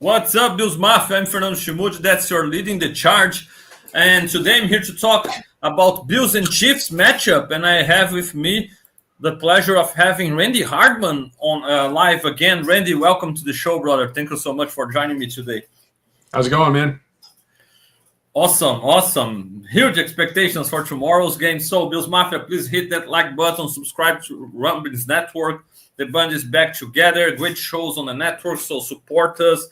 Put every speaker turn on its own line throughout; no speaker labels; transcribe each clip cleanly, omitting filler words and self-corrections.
What's up, Bills Mafia? I'm Fernando Schmude. That's your leading the charge. And today I'm here to talk about Bills and Chiefs matchup. And I have with me the pleasure of having Randy Hardman on live again. Randy, welcome to the show, brother. Thank you so much for joining me today.
How's it going, man?
Awesome. Huge expectations for tomorrow's game. So, Bills Mafia, please hit that like button, subscribe to Rumblings Network. The band is back together. Great shows on the network, so support us.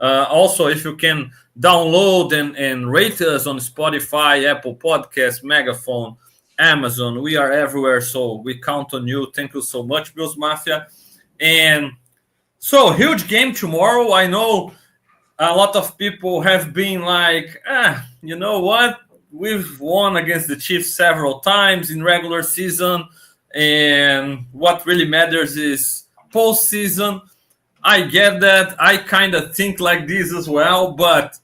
Also, if you can download and rate us on Spotify, Apple Podcasts, Megaphone, Amazon. We are everywhere, so we count on you. Thank you so much, Bills Mafia. And so, huge game tomorrow. I know a lot of people have been like, you know what? We've won against the Chiefs several times in regular season, and what really matters is postseason. I get that. I kind of think like this as well, but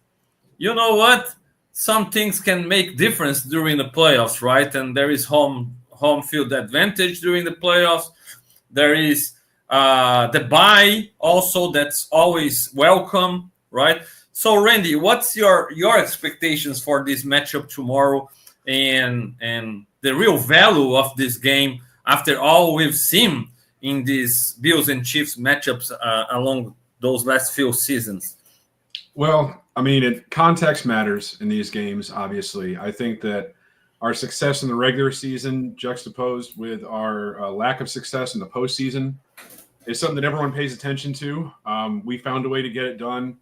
you know what? Some things can make difference during the playoffs, right? And there is home field advantage during the playoffs. There is the bye also that's always welcome, right? So, Randy, what's your expectations for this matchup tomorrow and the real value of this game after all we've seen in these Bills and Chiefs matchups along those last few seasons?
Well, I mean, context matters in these games, obviously. I think that our success in the regular season juxtaposed with our lack of success in the postseason is something that everyone pays attention to. We found a way to get it done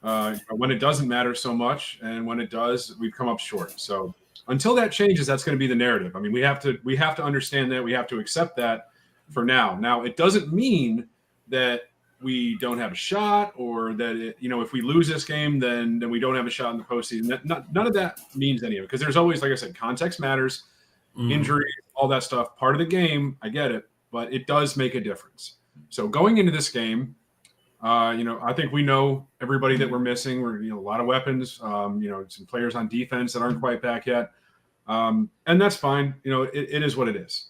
when it doesn't matter so much, and when it does, we've come up short. So until that changes, that's going to be the narrative. I mean, we have to understand that. We have to accept that for now. Now, it doesn't mean that we don't have a shot, or that if we lose this game, then we don't have a shot in the postseason. None of that means any of it, because there's always, like I said, context matters, injury, all that stuff. Part of the game, I get it, but it does make a difference. So going into this game, I think we know everybody that we're missing. We're a lot of weapons. Some players on defense that aren't quite back yet, and that's fine. It is what it is.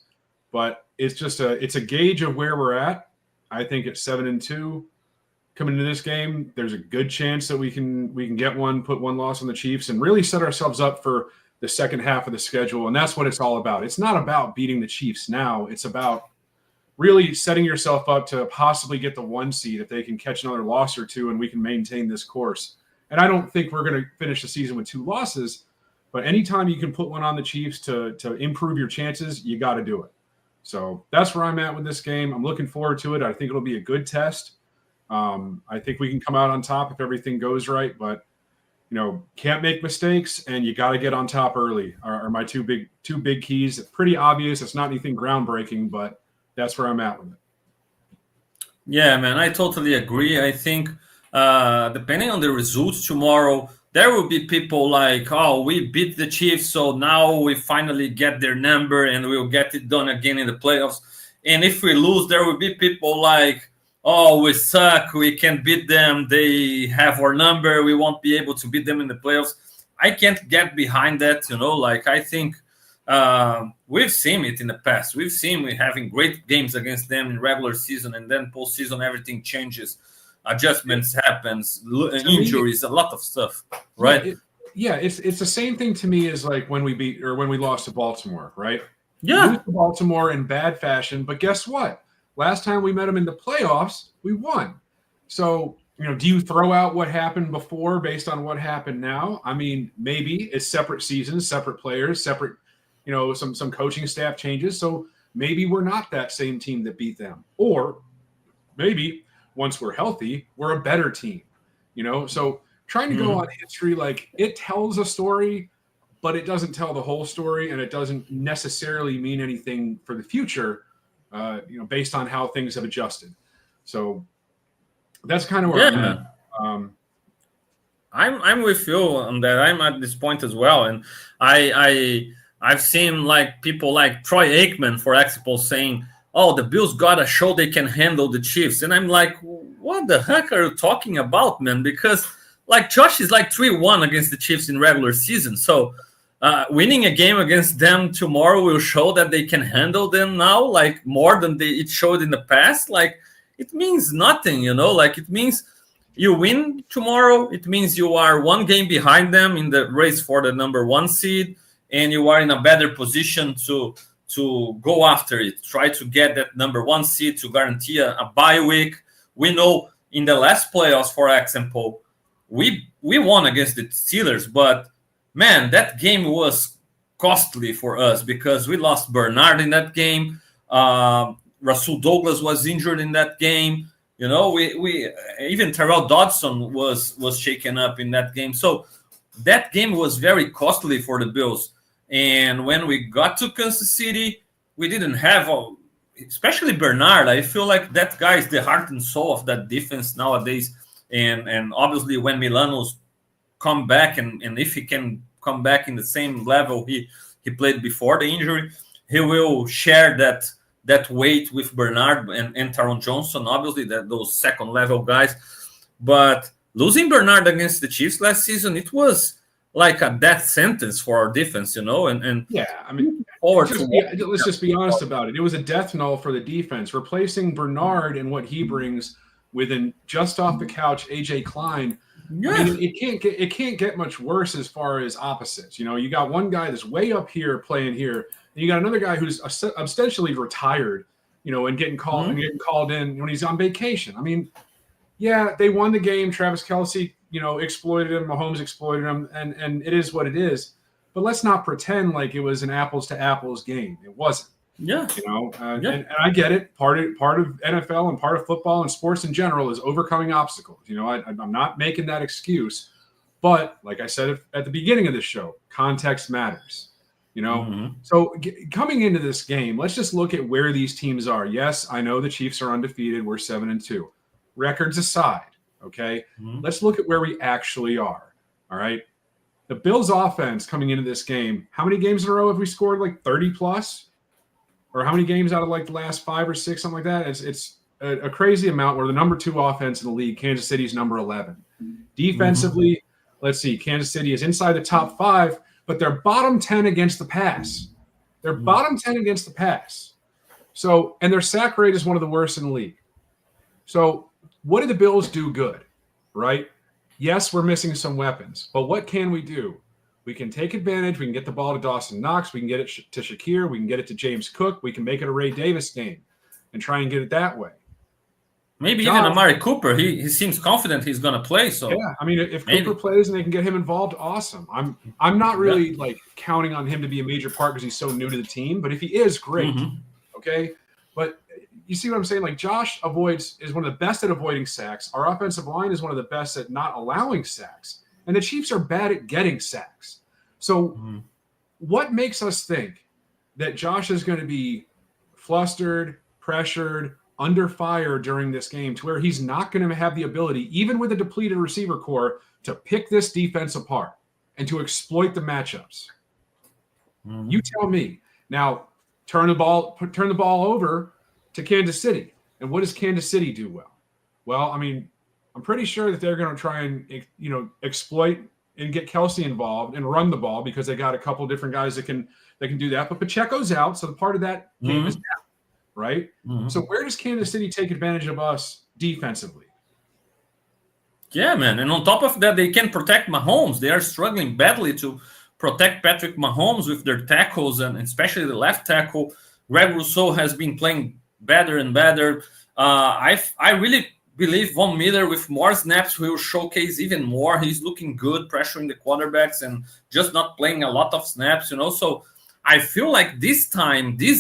But it's a gauge of where we're at. I think at 7-2 coming into this game, there's a good chance that we can get put one loss on the Chiefs and really set ourselves up for the second half of the schedule. And that's what it's all about. It's not about beating the Chiefs now. It's about really setting yourself up to possibly get the 1 seed if they can catch another loss or two and we can maintain this course. And I don't think we're going to finish the season with 2 losses, but anytime you can put one on the Chiefs to improve your chances, you got to do it. So that's where I'm at with this game. I'm looking forward to it. I think it'll be a good test. I think we can come out on top if everything goes right, but can't make mistakes, and you got to get on top early are my two big keys. Pretty obvious. It's not anything groundbreaking, but that's where I'm at with it.
Yeah, man, I totally agree. I think depending on the results tomorrow, there will be people like, oh, we beat the Chiefs, so now we finally get their number and we'll get it done again in the playoffs. And if we lose, there will be people like, oh, we suck, we can't beat them, they have our number, we won't be able to beat them in the playoffs. I can't get behind that, I think we've seen it in the past. We've seen we having great games against them in regular season, and then postseason everything changes. Adjustments happens, injuries, a lot of stuff, right?
It's the same thing to me as like when we lost to Baltimore, right?
Yeah,
we lose to Baltimore in bad fashion, but guess what? Last time we met them in the playoffs, we won. So do you throw out what happened before based on what happened now? I mean, maybe it's separate seasons, separate players, separate, some coaching staff changes. So maybe we're not that same team that beat them, or maybe once we're healthy, we're a better team, So trying to go on history, like, it tells a story, but it doesn't tell the whole story, and it doesn't necessarily mean anything for the future, based on how things have adjusted. So that's kind of where I'm at.
I'm with you on that. I'm at this point as well, and I've seen like people like Troy Aikman, for example, saying, oh, the Bills got to show they can handle the Chiefs. And I'm like, what the heck are you talking about, man? Because, like, Josh is like 3-1 against the Chiefs in regular season. So winning a game against them tomorrow will show that they can handle them now, like, more than it showed in the past. Like, it means nothing, Like, it means You win tomorrow, it means you are one game behind them in the race for the number one seed, and you are in a better position to go after it. Try to get that number one seed to guarantee a bye week. We know in the last playoffs, for example, we won against the Steelers, but man, that game was costly for us because we lost Bernard in that game. Rasul Douglas was injured in that game. You know, we even Terrell Dodson was shaken up in that game. So that game was very costly for the Bills. And when we got to Kansas City, we didn't have especially Bernard. I feel like that guy is the heart and soul of that defense nowadays. And obviously when Milano's come back and if he can come back in the same level he played before the injury, he will share that weight with Bernard and Taron Johnson, obviously those second level guys. But losing Bernard against the Chiefs last season, it was like a death sentence for our defense, you know. And
yeah, I mean, let's just be honest about it. It was a death knell for the defense. Replacing Bernard and what he brings with an just off the couch AJ Klein. Yeah. I mean, it can't get much worse as far as opposites. You know, you got one guy that's way up here playing here, and you got another guy who's ostensibly retired, you know, and getting called in when he's on vacation. I mean, yeah, they won the game. Travis Kelce, you know, exploited him. Mahomes exploited him, and it is what it is. But let's not pretend like it was an apples to apples game. It wasn't.
Yeah,
you know, and I get it. Part of NFL and part of football and sports in general is overcoming obstacles. You know, I'm not making that excuse, but like I said at the beginning of this show, context matters. You know, so coming into this game, let's just look at where these teams are. Yes, I know the Chiefs are undefeated. We're 7-2. Records aside, okay, let's look at where we actually are. All right, the Bills' offense coming into this game. How many games in a row have we scored? Like 30 plus. Or how many games out of like the last 5 or 6, something like that? It's a crazy amount. We're the number 2 offense in the league. Kansas City's number 11. Defensively, let's see. Kansas City is inside the top 5, but they're bottom 10 against the pass. They're bottom 10 against the pass. So, and their sack rate is one of the worst in the league. So, what do the Bills do good, right? Yes, we're missing some weapons, but what can we do? We can take advantage. We can get the ball to Dawson Knox. We can get it to Shakir. We can get it to James Cook. We can make it a Ray Davis game and try and get it that way.
Maybe even Amari Cooper. He seems confident he's going to play. So
yeah, I mean, if Cooper plays and they can get him involved, awesome. I'm not really like counting on him to be a major part because he's so new to the team. But if he is, great. Okay, but you see what I'm saying? Like Josh is one of the best at avoiding sacks. Our offensive line is one of the best at not allowing sacks. And the Chiefs are bad at getting sacks. So what makes us think that Josh is going to be flustered, pressured, under fire during this game to where he's not going to have the ability, even with a depleted receiver core, to pick this defense apart and to exploit the matchups? You tell me. Now, turn the ball over to Kansas City. And what does Kansas City do well? Well, I mean, I'm pretty sure that they're going to try and, you know, exploit and get Kelce involved and run the ball because they got a couple different guys that can do that. But Pacheco's out, so the part of that game is out, right? So where does Kansas City take advantage of us defensively?
Yeah, man. And on top of that, they can protect Mahomes. They are struggling badly to protect Patrick Mahomes with their tackles, and especially the left tackle. Greg Rousseau has been playing better and better. I really believe Von Miller with more snaps will showcase even more. He's looking good, pressuring the quarterbacks and just not playing a lot of snaps, you know. So I feel like this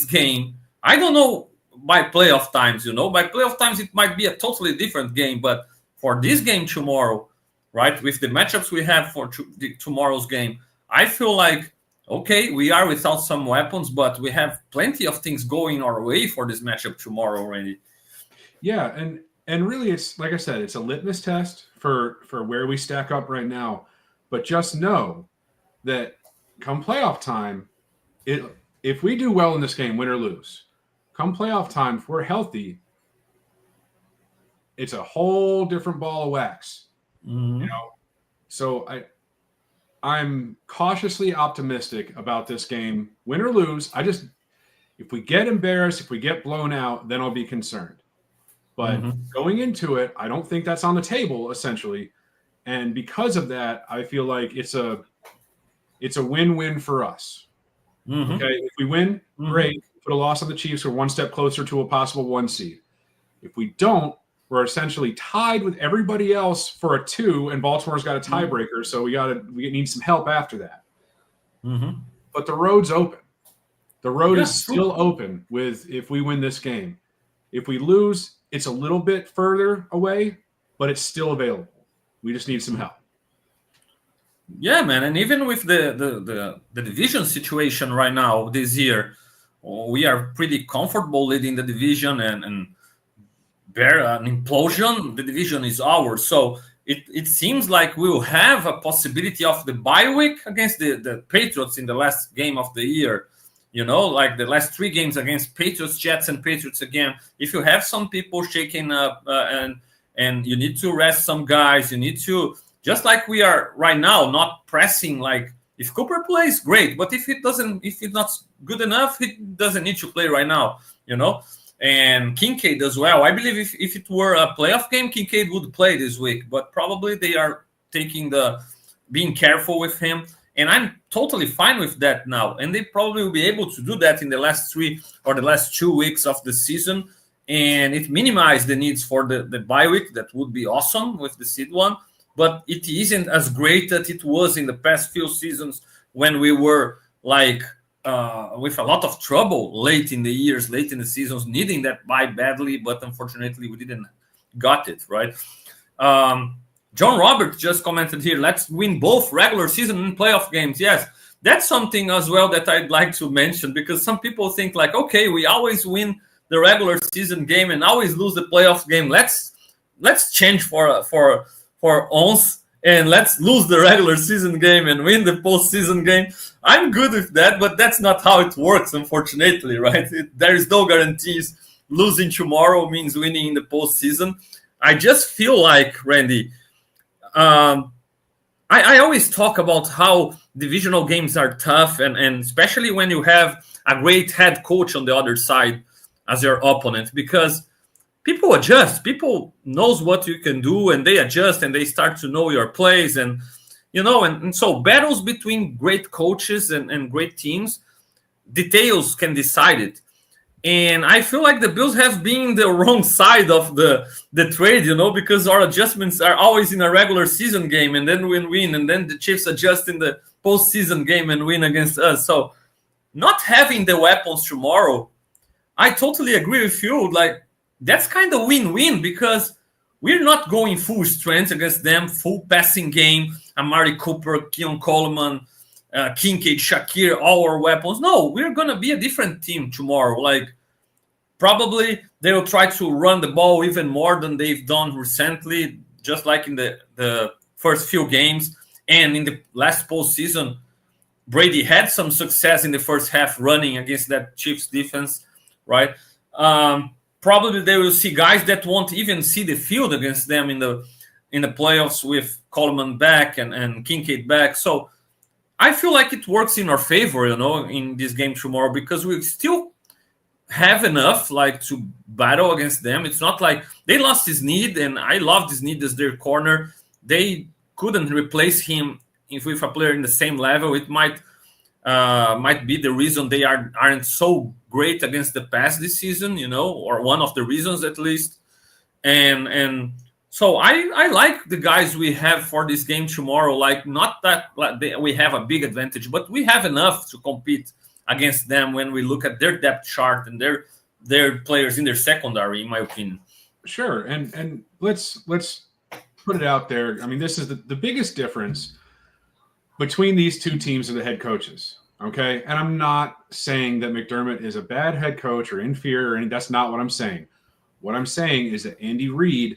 game, I don't know by playoff times, you know. By playoff times, it might be a totally different game. But for this game tomorrow, right, with the matchups we have for tomorrow's game, I feel like, okay, we are without some weapons, but we have plenty of things going our way for this matchup tomorrow already.
Yeah, and really, it's like I said, it's a litmus test for where we stack up right now. But just know that come playoff time, if we do well in this game, win or lose, come playoff time, if we're healthy, it's a whole different ball of wax. You know, so I'm cautiously optimistic about this game, win or lose. If we get embarrassed, if we get blown out, then I'll be concerned. But going into it, I don't think that's on the table, essentially. And because of that, I feel like it's a win-win for us. Okay, if we win, great. Put a loss on the Chiefs. We're one step closer to a possible 1 seed. If we don't, we're essentially tied with everybody else for a 2, and Baltimore's got a tiebreaker. So we need some help after that. But the road's open. The road is still open if we win this game. If we lose, it's a little bit further away, but it's still available. We just need some help.
Yeah, man, and even with the division situation right now this year, we are pretty comfortable leading the division and bear an implosion. The division is ours, so it seems like we'll have a possibility of the bye week against the Patriots in the last game of the year. You know, like the last 3 games against Patriots, Jets, and Patriots again. If you have some people shaking up and you need to rest some guys, you need to, just like we are right now, not pressing. Like if Cooper plays, great, but if it's not good enough, he doesn't need to play right now. You know, and Kincaid as well. I believe if it were a playoff game, Kincaid would play this week, but probably they are being careful with him. And I'm totally fine with that now. And they probably will be able to do that in the last 3 or the last 2 weeks of the season. And it minimized the needs for the bye week. That would be awesome with the seed 1. But it isn't as great as it was in the past few seasons when we were like with a lot of trouble late in the seasons, needing that bye badly. But unfortunately, we didn't got it, right? John Roberts just commented here, let's win both regular season and playoff games. Yes, that's something as well that I'd like to mention, because some people think like, okay, we always win the regular season game and always lose the playoff game. Let's change for once and let's lose the regular season game and win the postseason game. I'm good with that, but that's not how it works, unfortunately, right? There is no guarantees. Losing tomorrow means winning in the postseason. I just feel like, Randy, I always talk about how divisional games are tough, and especially when you have a great head coach on the other side as your opponent, because people adjust. People knows what you can do, and they adjust, and they start to know your plays, and and so battles between great coaches and great teams, details can decide it. And I feel like the Bills have been the wrong side of the trade, because our adjustments are always in a regular season game and then we win, and then the Chiefs adjust in the postseason game and win against us. So not having the weapons tomorrow, I totally agree with you. Like, that's kind of win-win, because we're not going full strength against them, full passing game, Amari Cooper, Keon Coleman, Kincaid, Shakir, all our weapons. No, we're going to be a different team tomorrow. Like, probably they will try to run the ball even more than they've done recently, just like in the first few games. And in the last postseason, Brady had some success in the first half running against that Chiefs defense, right? Probably they will see guys that won't even see the field against them in the playoffs with Coleman back and Kincaid back. So I feel like it works in our favor, in this game tomorrow, because we still have enough like to battle against them. It's not like they lost his need, and I love this need as their corner. They couldn't replace him with a player in the same level. It might be the reason they aren't so great against the pass this season, or one of the reasons at least. And so I like the guys we have for this game tomorrow. Like, not that we have a big advantage, but we have enough to compete against them when we look at their depth chart and their players in their secondary, in my opinion.
Sure, and let's put it out there. I mean, this is the biggest difference between these two teams are the head coaches. Okay, and I'm not saying that McDermott is a bad head coach or inferior, and that's not what I'm saying. What I'm saying is that Andy Reid,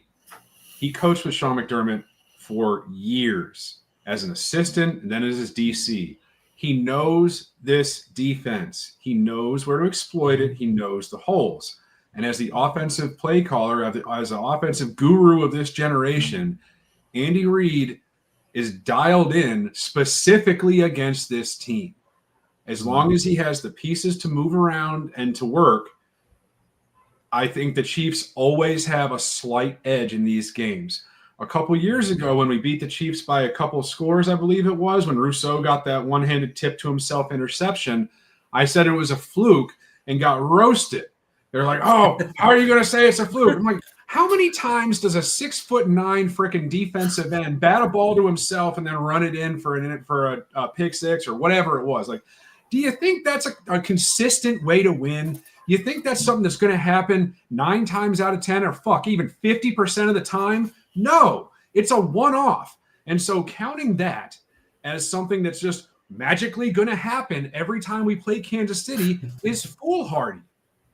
he coached with Sean McDermott for years as an assistant and then as his DC. He knows this defense. He knows where to exploit it. He knows the holes. And as the offensive play caller, as the offensive guru of this generation, Andy Reid is dialed in specifically against this team. As long as he has the pieces to move around and to work, I think the Chiefs always have a slight edge in these games. A couple years ago, when we beat the Chiefs by a couple of scores, I believe it was, when Rousseau got that one-handed tip to himself interception, I said it was a fluke and got roasted. They're like, oh, how are you going to say it's a fluke? I'm like, how many times does a 6'9" freaking defensive end bat a ball to himself and then run it in for a pick six or whatever it was? Like, do you think that's a consistent way to win? You think that's something that's going to happen 9 times out of 10 or even 50% of the time? No, it's a one-off. And so counting that as something that's just magically going to happen every time we play Kansas City is foolhardy.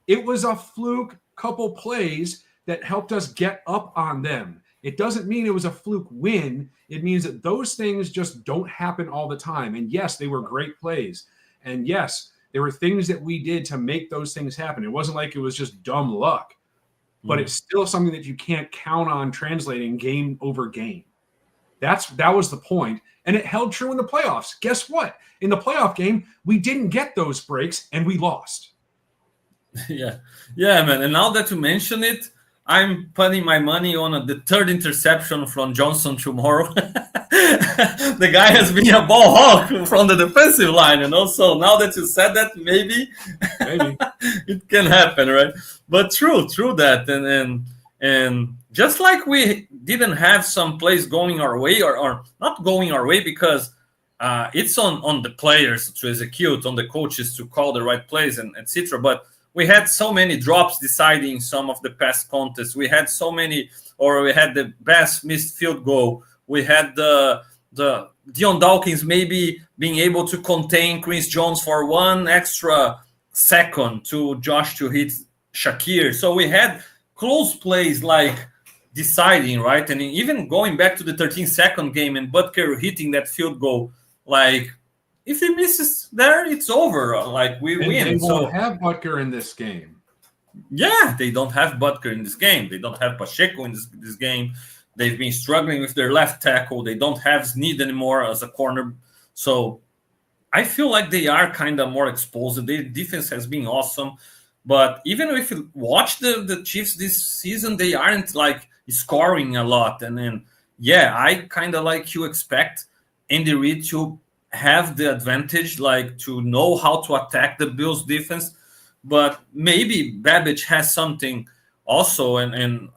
It was a fluke couple plays that helped us get up on them. It doesn't mean it was a fluke win. It means that those things just don't happen all the time. And yes, they were great plays. And yes, there were things that we did to make those things happen. It wasn't like it was just dumb luck, but it's still something that you can't count on translating game over game. That was the point. And it held true in the playoffs. Guess what? In the playoff game, we didn't get those breaks and we lost.
Yeah, man. And now that you mention it, I'm putting my money on the third interception from Johnson tomorrow. The guy has been a ball hawk from the defensive line, So now that you said that, maybe. It can happen, right? But true that, and just like we didn't have some plays going our way or not going our way because it's on the players to execute, on the coaches to call the right plays and etc. But we had so many drops deciding some of the past contests. We had we had the best missed field goal. We had the Dion Dawkins maybe being able to contain Chris Jones for one extra second to Josh to hit Shakir. So we had close plays like deciding, right? And even going back to the 13-second game and Butker hitting that field goal, like if he misses there, it's over. Like we win.
They won't have Butker in this game.
Yeah, they don't have Butker in this game. They don't have Pacheco in this game. They've been struggling with their left tackle. They don't have Snead anymore as a corner. So I feel like they are kind of more exposed. Their defense has been awesome. But even if you watch the Chiefs this season, they aren't like scoring a lot. And then, I kind of like you expect Andy Reid to have the advantage, like to know how to attack the Bills defense. But maybe Babbage has something also, and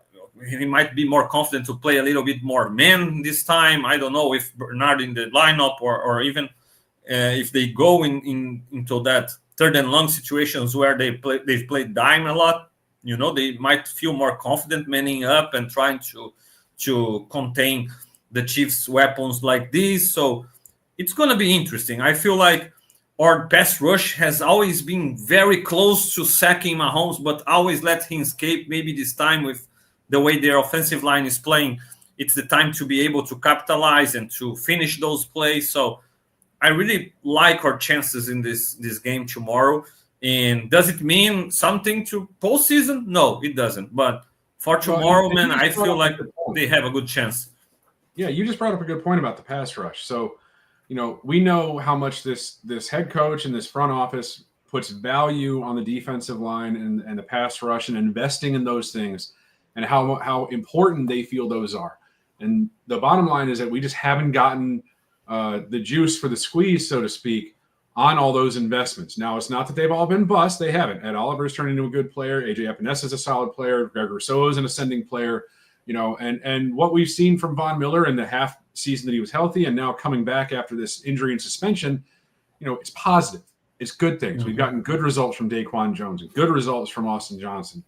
he might be more confident to play a little bit more man this time. I don't know if Bernard in the lineup or even if they go into that third and long situations where they've played dime a lot. They might feel more confident manning up and trying to contain the Chiefs' weapons like this. So it's going to be interesting. I feel like our pass rush has always been very close to sacking Mahomes, but always let him escape. Maybe this time with the way their offensive line is playing, it's the time to be able to capitalize and to finish those plays. So I really like our chances in this game tomorrow. And does it mean something to postseason? No, it doesn't. But for tomorrow, man, I feel like they have a good chance.
Yeah, you just brought up a good point about the pass rush. So, we know how much this head coach and this front office puts value on the defensive line and the pass rush and investing in those things and how important they feel those are. And the bottom line is that we just haven't gotten the juice for the squeeze, so to speak, on all those investments. Now, it's not that they've all been bust. They haven't. Ed Oliver's turned into a good player. AJ Epinesa is a solid player. Greg Rousseau is an ascending player. And what we've seen from Von Miller in the half season that he was healthy and now coming back after this injury and suspension, it's positive. It's good things. Mm-hmm. We've gotten good results from Daquan Jones and good results from Austin Johnson.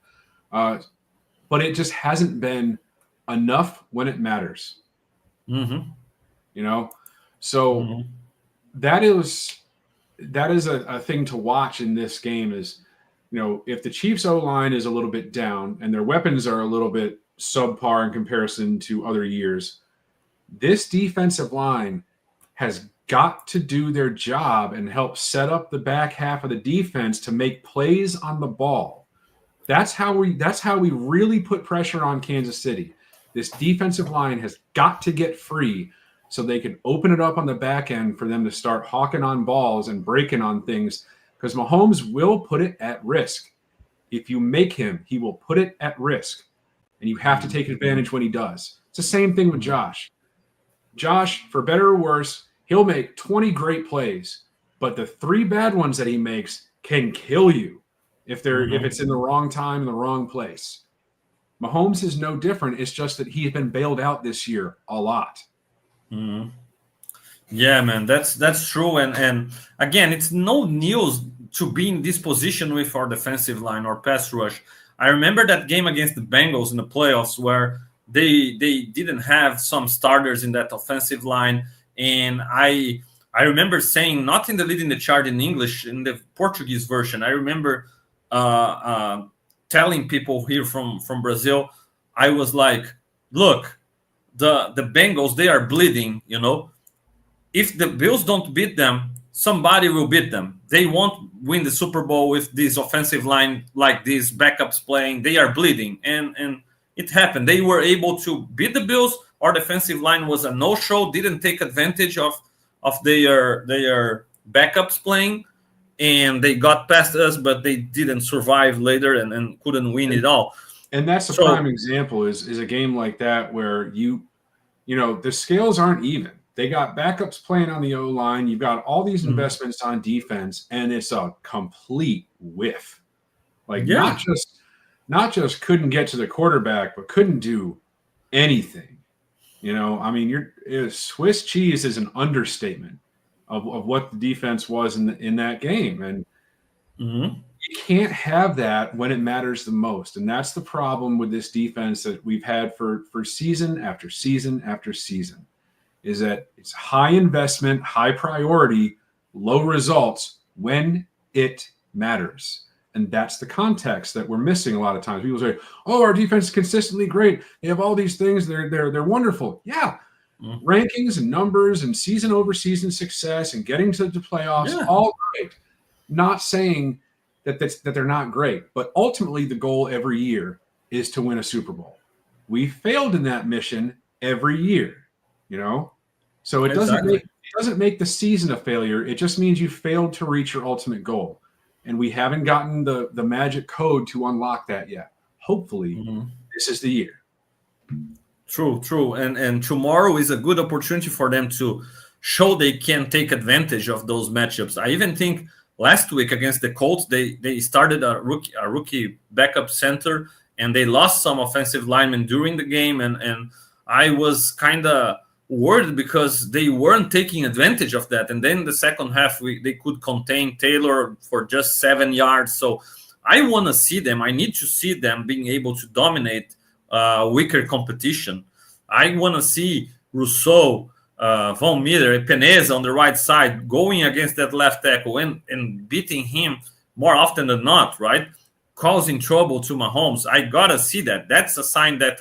But it just hasn't been enough when it matters.
Mm-hmm.
So
mm-hmm.
that is a thing to watch in this game is, if the Chiefs O-line is a little bit down and their weapons are a little bit subpar in comparison to other years, this defensive line has got to do their job and help set up the back half of the defense to make plays on the ball. That's how we really put pressure on Kansas City. This defensive line has got to get free so they can open it up on the back end for them to start hawking on balls and breaking on things, because Mahomes will put it at risk. If you make him, he will put it at risk, and you have to take advantage when he does. It's the same thing with Josh. Josh, for better or worse, he'll make 20 great plays, but the 3 bad ones that he makes can kill you if it's in the wrong time in the wrong place. Mahomes is no different. It's just that he's been bailed out this year a lot.
Mm-hmm. Yeah, man, that's true. And again, it's no news to be in this position with our defensive line or pass rush. I remember that game against the Bengals in the playoffs where they didn't have some starters in that offensive line, and I remember saying, not in the lead in the chart in English, in the Portuguese version. I remember telling people here from Brazil, I was like, look, the Bengals, they are bleeding, If the Bills don't beat them, somebody will beat them. They won't win the Super Bowl with this offensive line like these backups playing. They are bleeding. And it happened. They were able to beat the Bills. Our defensive line was a no-show, didn't take advantage of their backups playing, and they got past us, but they didn't survive later and couldn't win it all.
And that's a prime example is a game like that where the scales aren't even. They got backups playing on the O-line. You've got all these investments on defense, and it's a complete whiff. Not just couldn't get to the quarterback, but couldn't do anything. Swiss cheese is an understatement of what the defense was in that game. And you can't have that when it matters the most. And that's the problem with this defense that we've had for season after season after season, is that it's high investment, high priority, low results when it matters. And that's the context that we're missing a lot of times. People say, "Oh, our defense is consistently great. They have all these things. They're wonderful." Yeah, rankings and numbers and season over season success and getting to the playoffs, all great. Not saying that they're not great, but ultimately the goal every year is to win a Super Bowl. We failed in that mission every year, So it doesn't make the season a failure. It just means you failed to reach your ultimate goal. And we haven't gotten the magic code to unlock that yet. Hopefully, this is the year.
True. And tomorrow is a good opportunity for them to show they can take advantage of those matchups. I even think last week against the Colts, they started a rookie backup center, and they lost some offensive linemen during the game. And I was kind of worried because they weren't taking advantage of that. And then the second half, they could contain Taylor for just 7 yards. So I want to see them. I need to see them being able to dominate weaker competition. I want to see Rousseau, Von Miller, Peneza on the right side going against that left tackle and beating him more often than not, right? Causing trouble to Mahomes. I got to see that. That's a sign that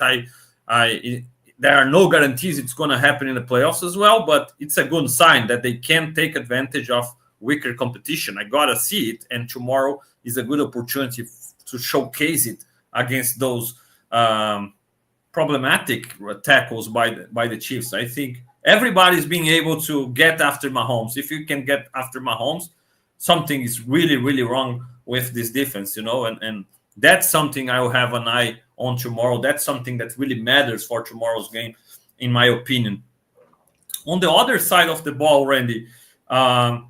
there are no guarantees it's going to happen in the playoffs as well, but it's a good sign that they can take advantage of weaker competition. I got to see it, and tomorrow is a good opportunity to showcase it against those problematic tackles by the Chiefs. I think everybody's being able to get after Mahomes. If you can get after Mahomes, something is really, really wrong with this defense, and that's something I will have an eye on tomorrow. That's something that really matters for tomorrow's game, in my opinion. On the other side of the ball, Randy, a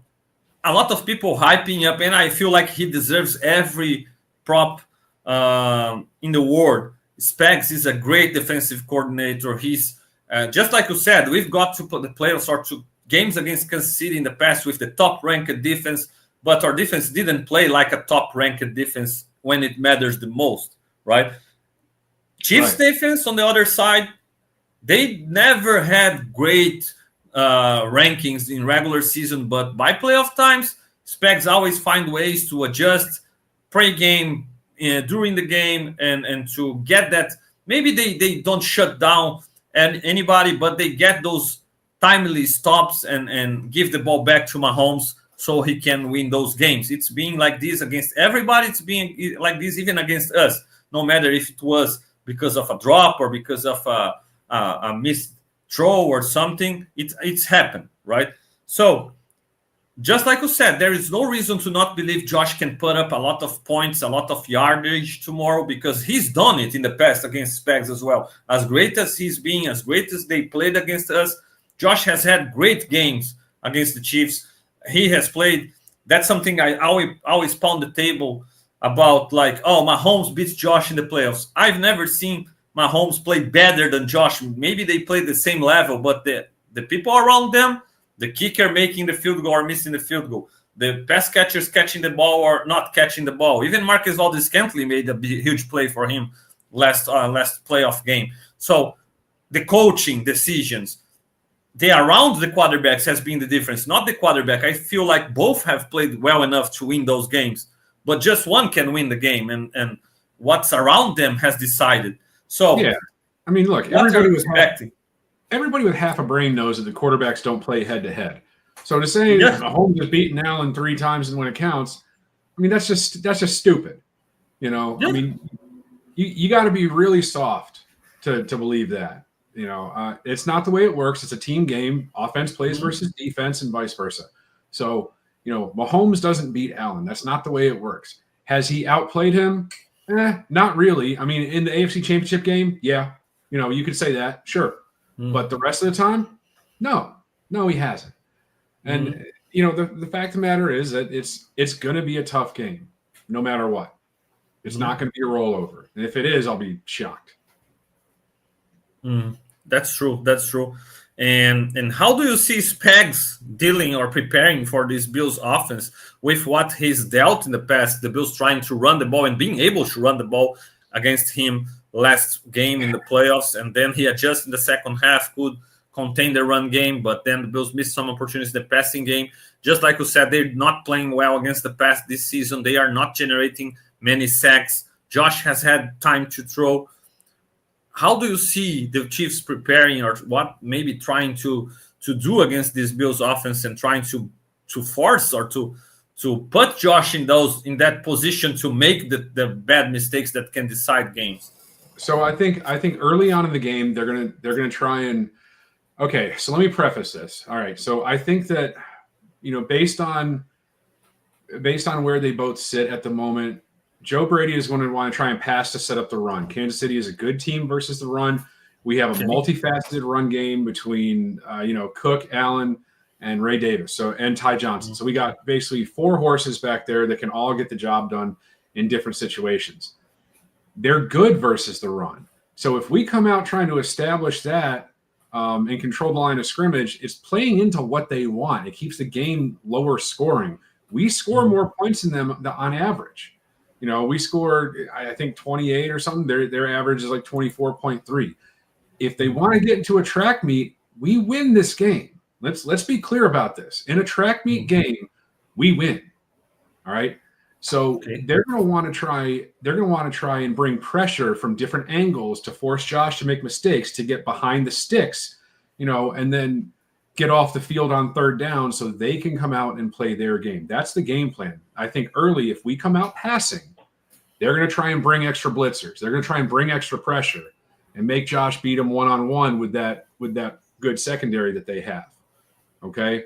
lot of people hyping up, and I feel like he deserves every prop in the world. Spags is a great defensive coordinator. He's just like you said, we've got to put the playoffs or to games against Kansas City in the past with the top-ranked defense, but our defense didn't play like a top-ranked defense when it matters the most, right? Chiefs defense, on the other side, they never had great rankings in regular season, but by playoff times, Spags always find ways to adjust pre-game, during the game, and to get that. Maybe they don't shut down anybody, but they get those timely stops and give the ball back to Mahomes so he can win those games. It's being like this against everybody. It's being like this even against us, no matter if it was because of a drop or because of a missed throw or something. It's happened, right? So just like you said, there is no reason to not believe Josh can put up a lot of points, a lot of yardage tomorrow, because he's done it in the past against Spags as well. As great as he's being, as great as they played against us, Josh has had great games against the Chiefs. He has played. That's something I always pound the table about, like, oh, Mahomes beats Josh in the playoffs. I've never seen Mahomes play better than Josh. Maybe they play the same level, but the people around them, the kicker making the field goal or missing the field goal, the pass catchers catching the ball or not catching the ball. Even Marcus Valdes-Scantling made a huge play for him last playoff game. So the coaching decisions, the around the quarterbacks has been the difference, not the quarterback. I feel like both have played well enough to win those games, but just one can win the game, and what's around them has decided. So
yeah, I mean, look, everybody with half a brain knows that the quarterbacks don't play head to head. So to say that Mahomes has beaten Allen 3 times and when it counts, I mean, that's just stupid. You know, I mean, you got to be really soft to believe that. You know, it's not the way it works. It's a team game. Offense plays versus defense and vice versa. So, you know, Mahomes doesn't beat Allen. That's not the way it works. Has he outplayed him? Not really. I mean, in the AFC Championship game, yeah. You know, you could say that, sure. But the rest of the time, no, he hasn't. And, you know, the fact of the matter is that it's going to be a tough game, no matter what. It's not going to be a rollover. And if it is, I'll be shocked.
That's true. That's true. And how do you see Spags dealing or preparing for this Bills offense with what he's dealt in the past? The Bills trying to run the ball and being able to run the ball against him last game in the playoffs, and then he adjusted in the second half, could contain the run game, but then the Bills missed some opportunities in the passing game. Just like you said, they're not playing well against the pass this season. They are not generating many sacks. Josh has had time to throw. How do you see the Chiefs preparing, or what maybe trying to do against this Bills offense, and trying to force or to put Josh in that position to make the bad mistakes that can decide games?
So I think early on in the game they're gonna try and, okay. So let me preface this. All right. So I think that, you know, based on where they both sit at the moment, Joe Brady is going to want to try and pass to set up the run. Kansas City is a good team versus the run. We have a multifaceted run game between you know, Cook, Allen, and Ray Davis, and Ty Johnson. So we got basically 4 horses back there that can all get the job done in different situations. They're good versus the run. So if we come out trying to establish that and control the line of scrimmage, it's playing into what they want. It keeps the game lower scoring. We score more points than them on average. You know, we scored, I think, 28 or something. Their average is like 24.3. If they want to get into a track meet, we win this game. Let's be clear about this. In a track meet game, we win. All right. So they're going to want to try. They're going to want to try and bring pressure from different angles to force Josh to make mistakes, to get behind the sticks, you know, and then get off the field on third down so they can come out and play their game. That's the game plan. I think early, if we come out passing, they're going to try and bring extra blitzers. They're going to try and bring extra pressure and make Josh beat them one-on-one with that good secondary that they have. Okay?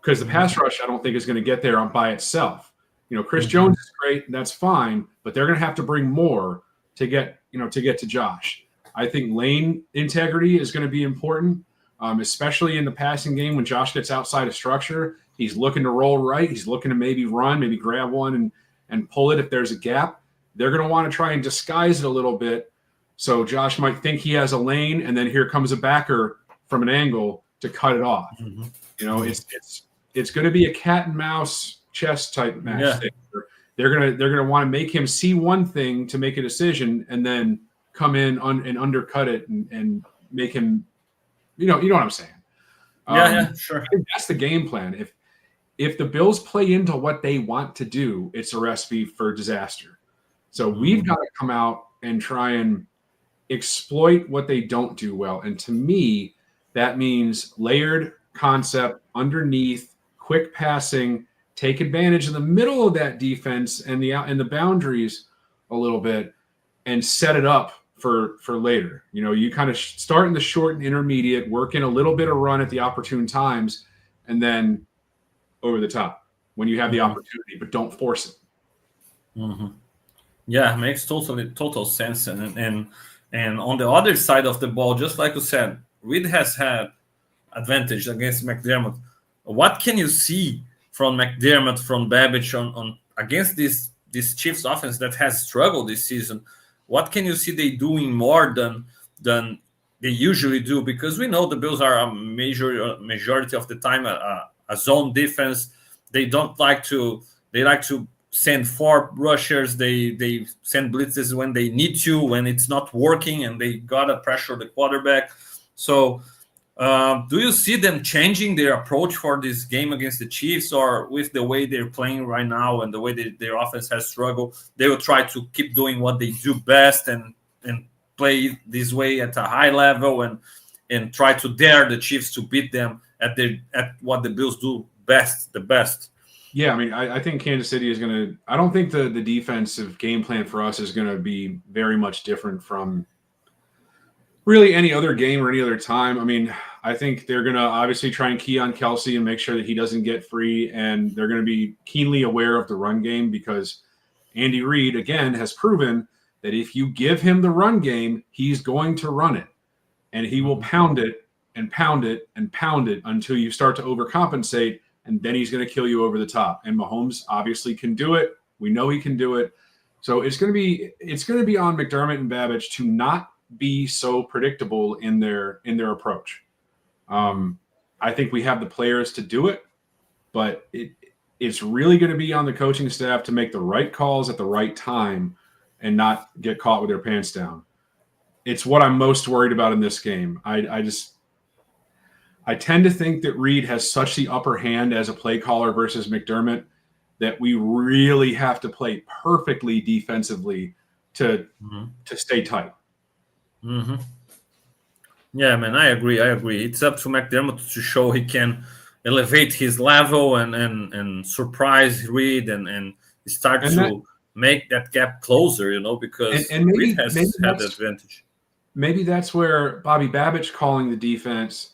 Because the pass rush, I don't think, is going to get there by itself. You know, Chris Jones is great, and that's fine, but they're going to have to bring more to get to Josh. I think lane integrity is going to be important, especially in the passing game when Josh gets outside of structure. He's looking to roll right. He's looking to maybe run, maybe grab one and pull it if there's a gap. They're going to want to try and disguise it a little bit. So Josh might think he has a lane, and then here comes a backer from an angle to cut it off. You know, it's going to be a cat and mouse chess type match thing. They're gonna want to make him see one thing to make a decision, and then come in and undercut it and make him, you know what I'm saying?
Sure.
I think that's the game plan. If the Bills play into what they want to do, it's a recipe for disaster. So we've got to come out and try and exploit what they don't do well. And to me, that means layered concept underneath, quick passing, take advantage in the middle of that defense and the boundaries a little bit, and set it up for later. You know, you kind of start in the short and intermediate, work in a little bit of run at the opportune times, and then over the top when you have the opportunity, but don't force it.
Yeah, makes total sense. And on the other side of the ball, just like you said, Reed has had advantage against McDermott. What can you see from McDermott, from Babbage on against this Chiefs offense that has struggled this season? What can you see they doing more than they usually do? Because we know the Bills are a majority of the time a zone defense. They don't like to. They like to send four rushers. They send blitzes when they need to, when it's not working, and they gotta pressure the quarterback. So, do you see them changing their approach for this game against the Chiefs, or with the way they're playing right now and the way their offense has struggled, they will try to keep doing what they do best and play this way at a high level and try to dare the Chiefs to beat them at what the Bills do best, the best?
Yeah, I mean, I think Kansas City is going to – I don't think the defensive game plan for us is going to be very much different from really any other game or any other time. I mean, I think they're going to obviously try and key on Kelsey and make sure that he doesn't get free, and they're going to be keenly aware of the run game because Andy Reid, again, has proven that if you give him the run game, he's going to run it, and he will pound it and pound it and pound it until you start to overcompensate, and then he's going to kill you over the top. And Mahomes obviously can do it. We know he can do it. So it's going to be on McDermott and Babbage to not be so predictable in their approach. I think we have the players to do it, but it's really going to be on the coaching staff to make the right calls at the right time and not get caught with their pants down. It's what I'm most worried about in this game. I tend to think that Reid has such the upper hand as a play caller versus McDermott that we really have to play perfectly defensively to stay tight.
Mm-hmm. Yeah, man, I agree. It's up to McDermott to show he can elevate his level and surprise Reid and start to make that gap closer, because Reid has had the advantage.
Maybe that's where Bobby Babbage calling the defense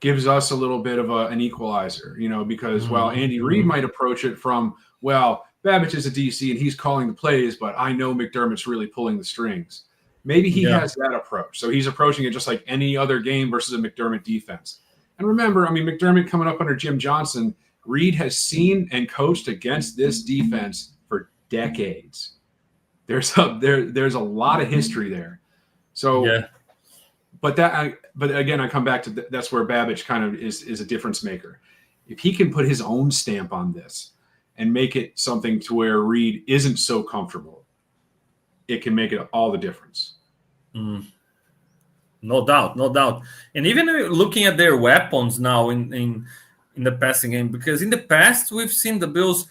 gives us a little bit of an equalizer, because while Andy Reid might approach it from, well, Babbage is a DC and he's calling the plays, but I know McDermott's really pulling the strings. Maybe he has that approach. So he's approaching it just like any other game versus a McDermott defense. And remember, I mean, McDermott coming up under Jim Johnson, Reid has seen and coached against this defense for decades. There's a lot of history there. So, but again, I come back to that's where Babbage kind of is a difference maker. If he can put his own stamp on this and make it something to where Reid isn't so comfortable, it can make it all the difference.
No doubt. And even looking at their weapons now in the passing game, because in the past we've seen the Bills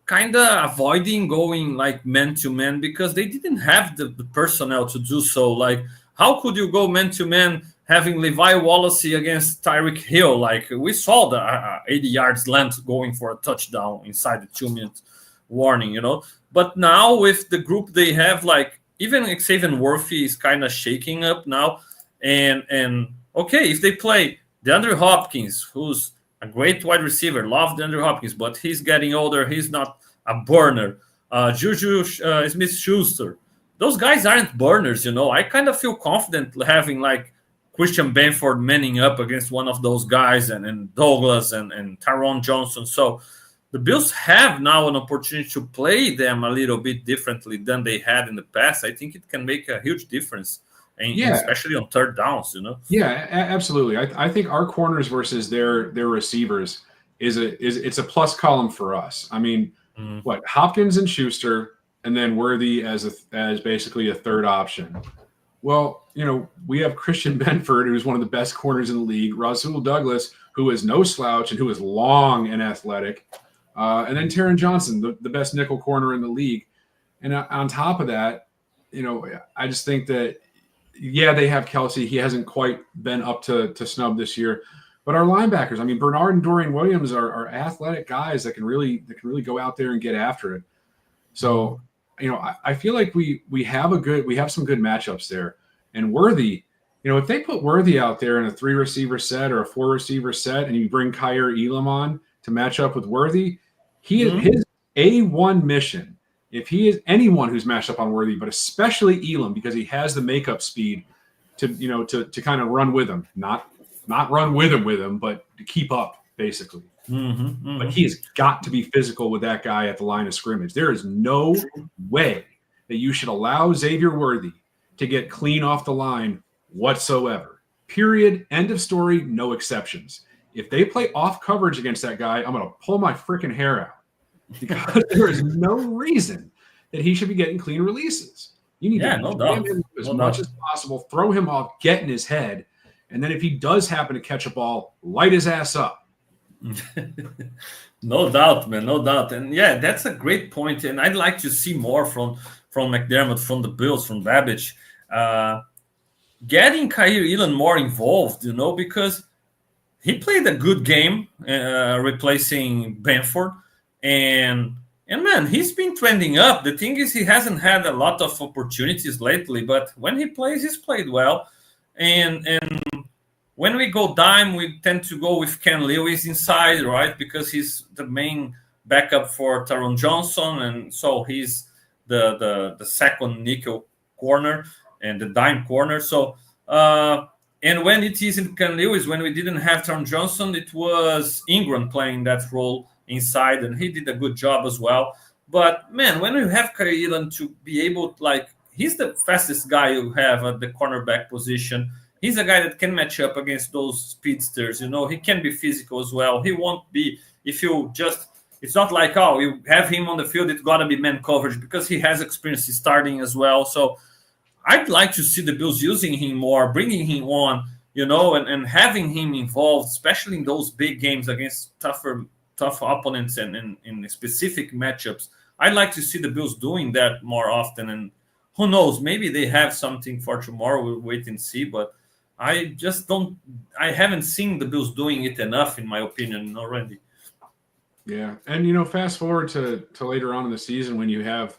kind of avoiding going like man-to-man because they didn't have the personnel to do so. Like, how could you go man-to-man having Levi Wallace against Tyreek Hill? Like, we saw the 80 yards length going for a touchdown inside the 2-minute warning, But now with the group they have, like, even Xavier Worthy is kind of shaking up now. And okay, if they play DeAndre Hopkins, who's a great wide receiver, love DeAndre Hopkins, but he's getting older. He's not a burner. Juju Smith-Schuster. Those guys aren't burners, I kind of feel confident having, like, Christian Benford manning up against one of those guys and Douglas and Tyrone Johnson. So the Bills have now an opportunity to play them a little bit differently than they had in the past. I think it can make a huge difference, especially on third downs,
Yeah, absolutely. I think our corners versus their receivers it's a plus column for us. I mean, Hopkins and Schuster, and then Worthy as basically a third option. Well, we have Christian Benford, who's one of the best corners in the league, Rasul Douglas, who is no slouch and who is long and athletic, and then Taron Johnson, the best nickel corner in the league. And on top of that, I just think that, they have Kelsey. He hasn't quite been up to snub this year. But our linebackers, I mean, Bernard and Dorian Williams are athletic guys that can really go out there and get after it. So, I feel like we have some good matchups there. And Worthy, if they put Worthy out there in a 3-receiver set or a 4-receiver set, and you bring Kyer Elam on to match up with Worthy, his A1 mission, if he is anyone who's matched up on Worthy, but especially Elam, because he has the makeup speed to kind of run with him, not run with him, but to keep up, basically. But he has got to be physical with that guy at the line of scrimmage. There is no way that you should allow Xavier Worthy to get clean off the line whatsoever. Period. End of story. No exceptions. If they play off coverage against that guy, I'm going to pull my freaking hair out because there is no reason that he should be getting clean releases. You need to jam him as much as possible, throw him off, get in his head, and then if he does happen to catch a ball, light his ass up.
No doubt, man, no doubt. And yeah, that's a great point. And I'd like to see more from McDermott, from the Bills, from Babbage, getting Kaiir Elam more involved, because he played a good game replacing Benford. And man, he's been trending up. The thing is, he hasn't had a lot of opportunities lately, but when he plays, he's played well. And when we go dime, we tend to go with Ken Lewis inside, right? Because he's the main backup for Taron Johnson, and so he's the second nickel corner and the dime corner. So and when it isn't Ken Lewis, when we didn't have Taron Johnson, it was Ingram playing that role inside, and he did a good job as well. But man, when you have Kaiir Elam to be able to, he's the fastest guy you have at the cornerback position. He's a guy that can match up against those speedsters. He can be physical as well. He won't be, it's not like, you have him on the field, it's got to be man coverage, because he has experience starting as well. So I'd like to see the Bills using him more, bringing him on, and having him involved, especially in those big games against tough opponents and in specific matchups. I'd like to see the Bills doing that more often. And who knows, maybe they have something for tomorrow. We'll wait and see. But I haven't seen the Bills doing it enough, in my opinion, already.
Yeah. And, fast forward to later on in the season when you have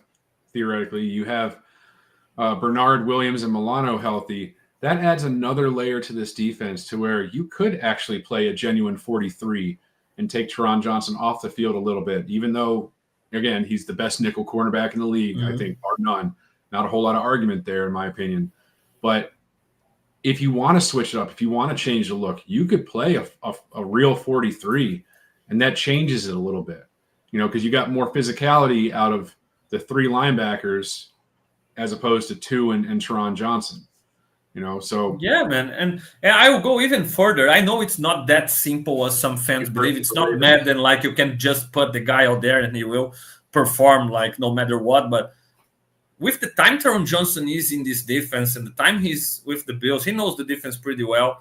Bernard, Williams, and Milano healthy, that adds another layer to this defense to where you could actually play a genuine 43 and take Taron Johnson off the field a little bit, even though, again, he's the best nickel cornerback in the league, I think, bar none. Not a whole lot of argument there, in my opinion. But if you want to switch it up, if you want to change the look, you could play a real 43, and that changes it a little bit, because you got more physicality out of the three linebackers as opposed to two and Taron Johnson. So
yeah, man, and I will go even further. I know it's not that simple as some fans believe. It's not Madden, like you can just put the guy out there and he will perform no matter what. But with the time Taron Johnson is in this defense and the time he's with the Bills, he knows the defense pretty well.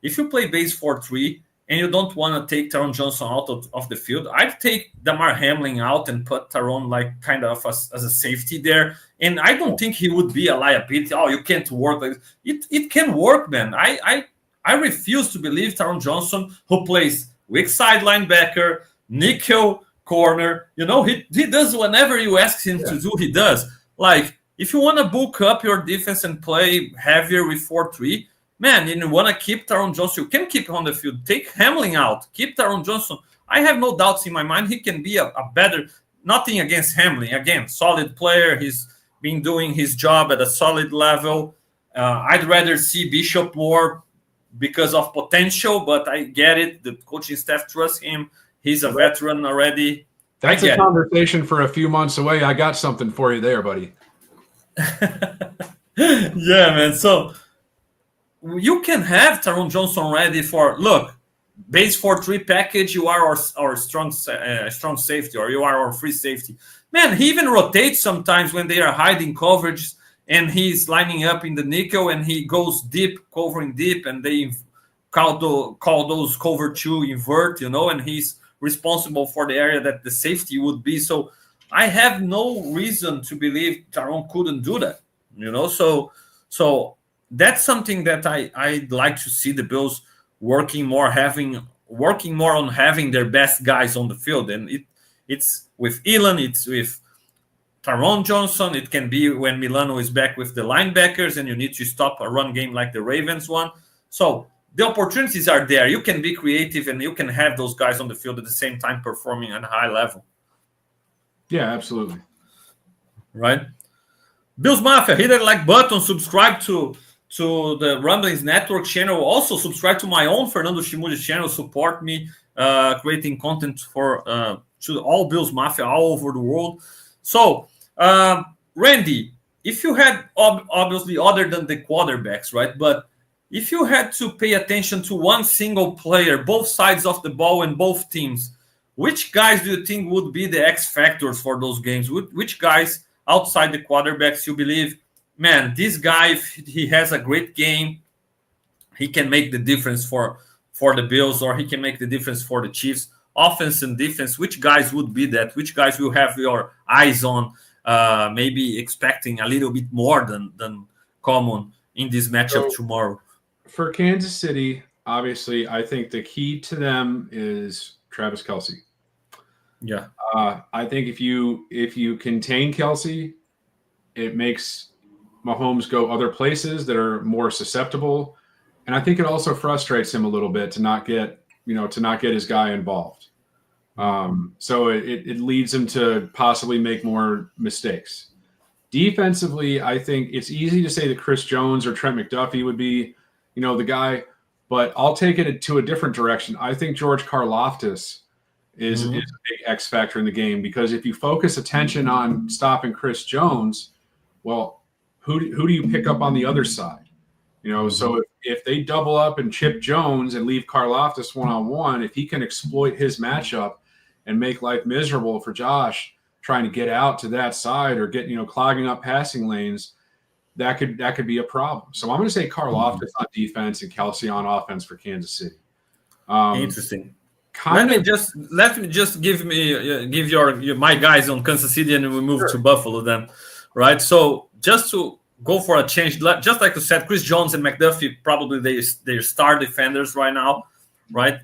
If you play base 4-3 and you don't want to take Taron Johnson out of the field, I'd take Damar Hamlin out and put Taron kind of as a safety there. And I don't think he would be a liability. Oh, you can't work like this. It can work, man. I refuse to believe Taron Johnson, who plays weak side linebacker, nickel corner, he does whenever you ask him to do, he does. If you want to bulk up your defense and play heavier with 4-3, man, and you want to keep Taron Johnson, you can keep him on the field. Take Hamlin out. Keep Taron Johnson. I have no doubts in my mind he can be a better, nothing against Hamlin. Again, solid player. He's been doing his job at a solid level. I'd rather see Bishop more because of potential, but I get it. The coaching staff trusts him. He's a veteran already.
That's a conversation for a few months away. I got something for you there, buddy.
Yeah, man. So you can have Taron Johnson ready for, base 4-3 package, you are our strong safety, or you are our free safety. Man, he even rotates sometimes when they are hiding coverage and he's lining up in the nickel and he goes deep, covering deep, and they call those cover 2 invert, and he's responsible for the area that the safety would be. So I have no reason to believe Taron couldn't do that, So that's something that I'd like to see the Bills working more on having their best guys on the field. And it's with Elam, it's with Taron Johnson. It can be when Milano is back with the linebackers and you need to stop a run game like the Ravens one. So the opportunities are there. You can be creative and you can have those guys on the field at the same time performing at a high level.
Yeah, absolutely.
Right? Bills Mafia, hit that like button, subscribe to the Rumblings Network channel. Also subscribe to my own Fernando Schmude channel. Support me creating content for to all Bills Mafia all over the world. So, Randy, if you had obviously other than the quarterbacks, right? But if you had to pay attention to one single player, both sides of the ball and both teams, which guys do you think would be the X factors for those games? Which guys outside the quarterbacks you believe, man, this guy, if he has a great game, he can make the difference for the Bills, or he can make the difference for the Chiefs? Offense and defense, which guys would be that? Which guys will have your eyes on, maybe expecting a little bit more than common in this matchup tomorrow?
For Kansas City, obviously, I think the key to them is Travis Kelce.
Yeah.
I think if you contain Kelce, it makes Mahomes go other places that are more susceptible, and I think it also frustrates him a little bit to not get his guy involved. So it leads him to possibly make more mistakes. Defensively, I think it's easy to say that Chris Jones or Trent McDuffie would be, the guy, but I'll take it to a different direction. I think George Karlaftis is a big X factor in the game, because if you focus attention on stopping Chris Jones, well, who do you pick up on the other side? So if they double up and chip Jones and leave Karlaftis one-on-one, if he can exploit his matchup and make life miserable for Josh trying to get out to that side or get, clogging up passing lanes, that could be a problem. So I'm going to say Karlaftis on defense and Kelce on offense for Kansas City.
Interesting. Let me just give your my guys on Kansas City, and we move to Buffalo then, right? So just to go for a change, just like you said, Chris Jones and McDuffie probably they're star defenders right now, right?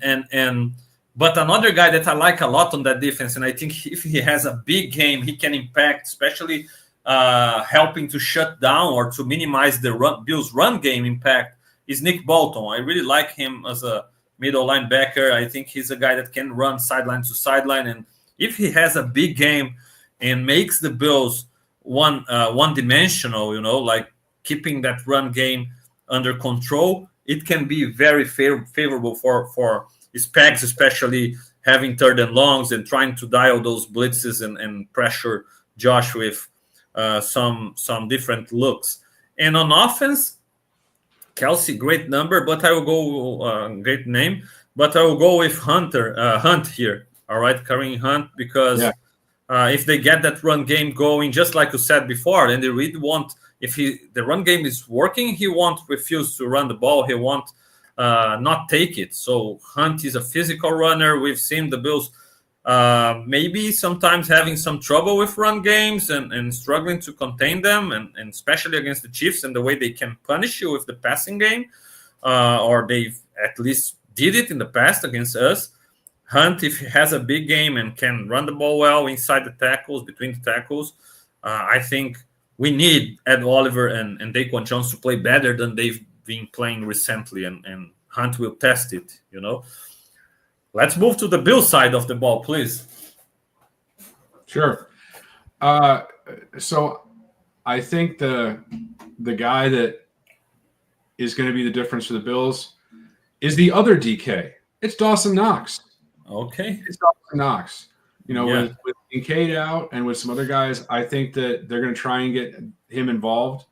But another guy that I like a lot on that defense, and I think if he has a big game, he can impact, especially helping to shut down or to minimize the Bills' run game impact, is Nick Bolton. I really like him as a middle linebacker. I think he's a guy that can run sideline to sideline, and if he has a big game and makes the Bills one-dimensional, like keeping that run game under control, it can be very favorable for Spags, especially having third and longs and trying to dial those blitzes and pressure Josh with some different looks. And on offense, Kelce, great number, but I will go great name, but I will go with Hunt here. All right, Kareem Hunt, because if they get that run game going, just like you said before, and they really want, if the run game is working, he won't refuse to run the ball. He won't not take it. So Hunt is a physical runner. We've seen the Bills maybe sometimes having some trouble with run games and struggling to contain them, and especially against the Chiefs and the way they can punish you with the passing game, or they've at least did it in the past against us. Hunt, if he has a big game and can run the ball well inside the tackles, between the tackles, I think we need Ed Oliver and Daquan Jones to play better than they've been playing recently, and Hunt will test it, Let's move to the Bills side of the ball, please.
Sure. So I think the guy that is going to be the difference for the Bills is the other DK. It's Dawson Knox.
Okay.
It's Dawson Knox. With Kincaid out and with some other guys, I think that they're going to try and get him involved,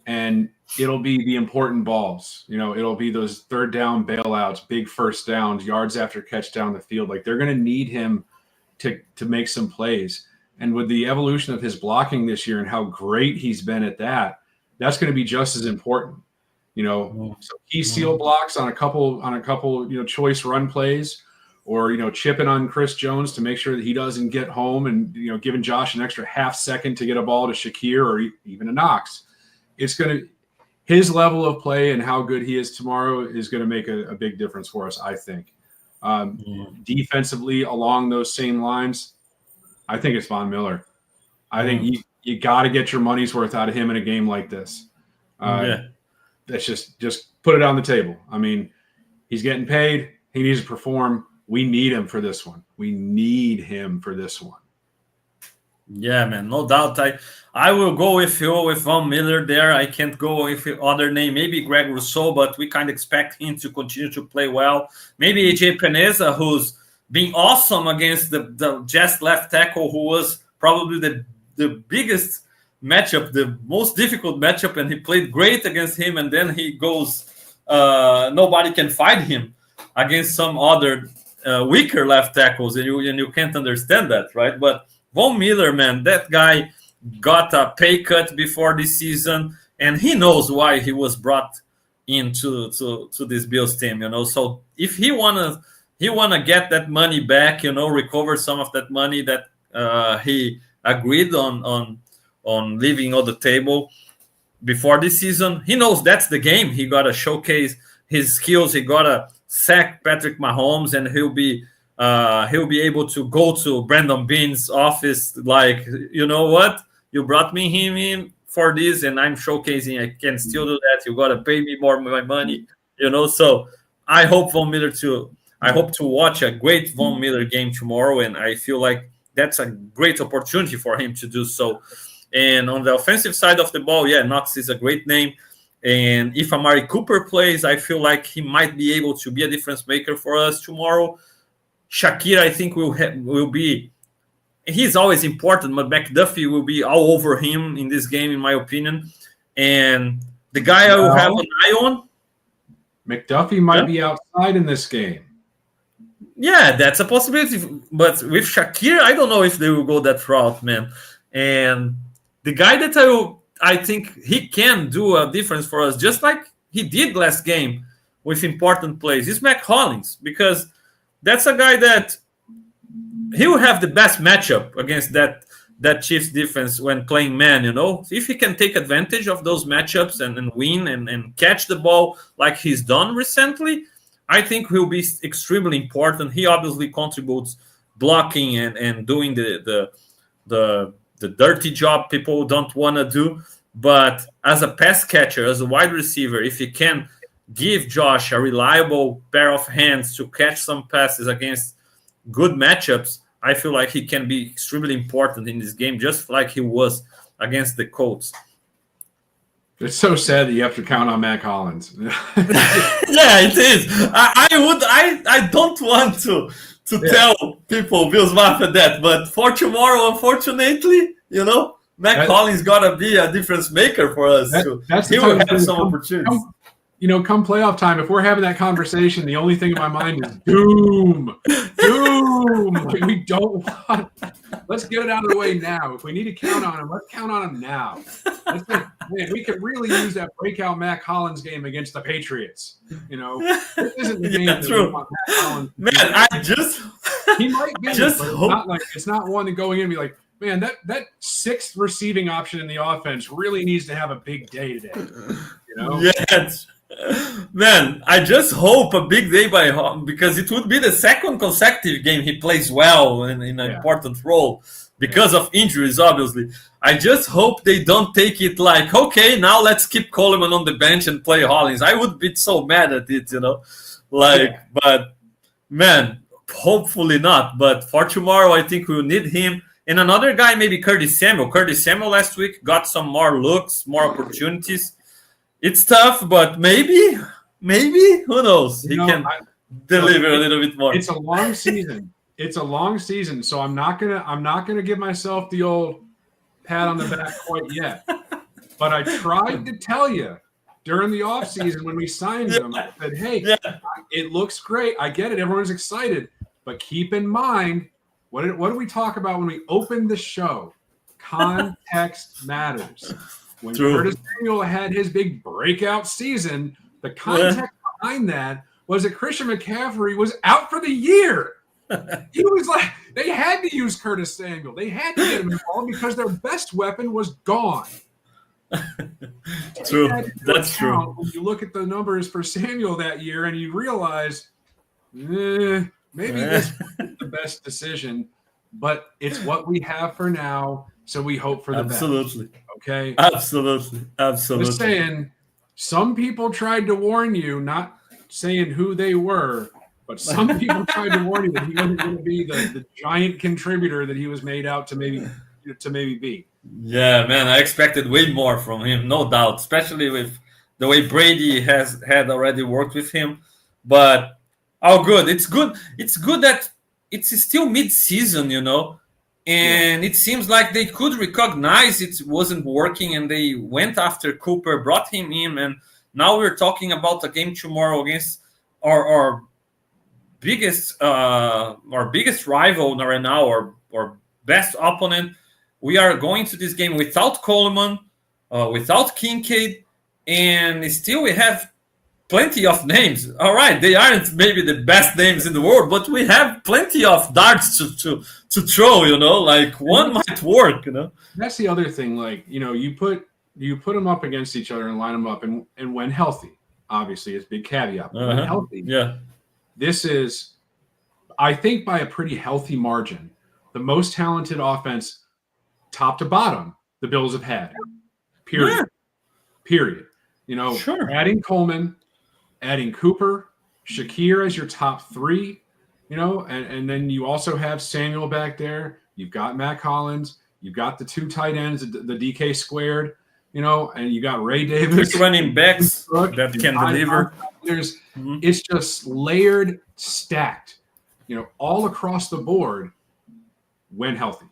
and it'll be the important balls. It'll be those third down bailouts, big first downs, yards after catch down the field. Like, they're going to need him to make some plays. And with the evolution of his blocking this year and how great he's been at that, that's going to be just as important. So key seal blocks on a couple, choice run plays, or, chipping on Chris Jones to make sure that he doesn't get home, and, giving Josh an extra half second to get a ball to Shakir or even a Knox. His level of play and how good he is tomorrow is going to make a big difference for us, I think. Defensively, along those same lines, I think it's Von Miller. I think you got to get your money's worth out of him in a game like this. That's just put it on the table. I mean, He's getting paid. He needs to perform. We need him for this one. We need him for this one.
Yeah, man, no doubt. I will go with you with Von Miller there. I can't go with other name, maybe Greg Rousseau, but we kind of expect him to continue to play well. Maybe AJ Peneza, who's been awesome against the Jets left tackle, who was probably the biggest matchup, the most difficult matchup, and he played great against him, and then he goes, nobody can fight him against some other weaker left tackles, and you can't understand that, right? But Von Miller, man, that guy got a pay cut before this season, and he knows why he was brought into to this Bills team, So if he wanna get that money back, recover some of that money that he agreed on leaving on the table before this season, he knows that's the game. He gotta showcase his skills. He gotta sack Patrick Mahomes, and he'll be able to go to Brandon Beane's office like, you know what? You brought him in for this, and I'm showcasing I can still do that. You got to pay me more of my money, So I hope to watch a great Von Miller game tomorrow, and I feel like that's a great opportunity for him to do so. And on the offensive side of the ball, yeah, Knox is a great name. And if Amari Cooper plays, I feel like he might be able to be a difference maker for us tomorrow. Shakir, I think, will be. He's always important, but McDuffie will be all over him in this game, in my opinion. And the guy I will have an eye on,
McDuffie might be outside in this game.
Yeah, that's a possibility. But with Shakir, I don't know if they will go that route, man. And the guy that I think he can do a difference for us, just like he did last game with important plays, is Mac Hollins, because that's a guy that he will have the best matchup against that Chiefs defense when playing man, If he can take advantage of those matchups and win and catch the ball like he's done recently, I think he'll be extremely important. He obviously contributes blocking and doing the dirty job people don't want to do. But as a pass catcher, as a wide receiver, if he can give Josh a reliable pair of hands to catch some passes against good matchups, I feel like he can be extremely important in this game, just like he was against the Colts.
It's so sad that you have to count on Mac Hollins.
Yeah, it is. I don't want to tell people Bills Mafia that, but for tomorrow, unfortunately, Mac Hollins gotta be a difference maker for us. He will have some opportunities.
Come playoff time, if we're having that conversation, the only thing in my mind is doom. We don't want. Let's get it out of the way now. If we need to count on him, let's count on him now. Man, we could really use that breakout Mac Hollins game against the Patriots. This isn't the game that we want Mac Hollins.
Man,
he might get it, but it's not one to going in and be like, man, that sixth receiving option in the offense really needs to have a big day today.
Yes. Man, I just hope a big day by him, because it would be the second consecutive game he plays well in an important role because of injuries, obviously. I just hope they don't take it like, okay, now let's keep Coleman on the bench and play Hollins. I would be so mad at it, But, man, hopefully not. But for tomorrow, I think we'll need him. And another guy, maybe Curtis Samuel. Curtis Samuel last week got some more looks, more opportunities. It's tough, but maybe, who knows? He can deliver a little bit more.
It's a long season. So I'm not gonna give myself the old pat on the back quite yet. But I tried to tell you during the offseason when we signed him, I said, hey, it looks great. I get it. Everyone's excited. But keep in mind, what did we talk about when we opened the show? Context matters. When Curtis Samuel had his big breakout season, the context behind that was that Christian McCaffrey was out for the year. He was like, they had to use Curtis Samuel. They had to get him involved because their best weapon was gone.
True. That's true.
When you look at the numbers for Samuel that year and you realize, maybe this isn't the best decision, but it's what we have for now. So we hope for the best.
Absolutely.
Okay.
Absolutely.
Just saying, some people tried to warn you, not saying who they were, but some people tried to warn him that he wasn't going to be the giant contributor that he was made out to maybe be.
Yeah, man, I expected way more from him, no doubt, especially with the way Brady had already worked with him. But all good. It's good. It's good that it's still mid-season, and it seems like they could recognize it wasn't working, and they went after Cooper, brought him in, and now we're talking about a game tomorrow against our biggest rival right now, our best opponent. We are going to this game without Coleman, without Kincaid, and still we have plenty of names. All right, they aren't maybe the best names in the world, but we have plenty of darts to throw. Like one might work.
That's the other thing. Like you put them up against each other and line them up, and when healthy, obviously, it's a big caveat. But when healthy, this is, I think, by a pretty healthy margin, the most talented offense, top to bottom, the Bills have had. Period.
Yeah.
Period.
Sure.
Adding Coleman, adding Cooper, Shakir as your top three, and then you also have Samuel back there. You've got Matt Collins. You've got the two tight ends, the DK squared, and you got Ray Davis.
3 running backs that can deliver.
It's just layered, stacked, all across the board when healthy.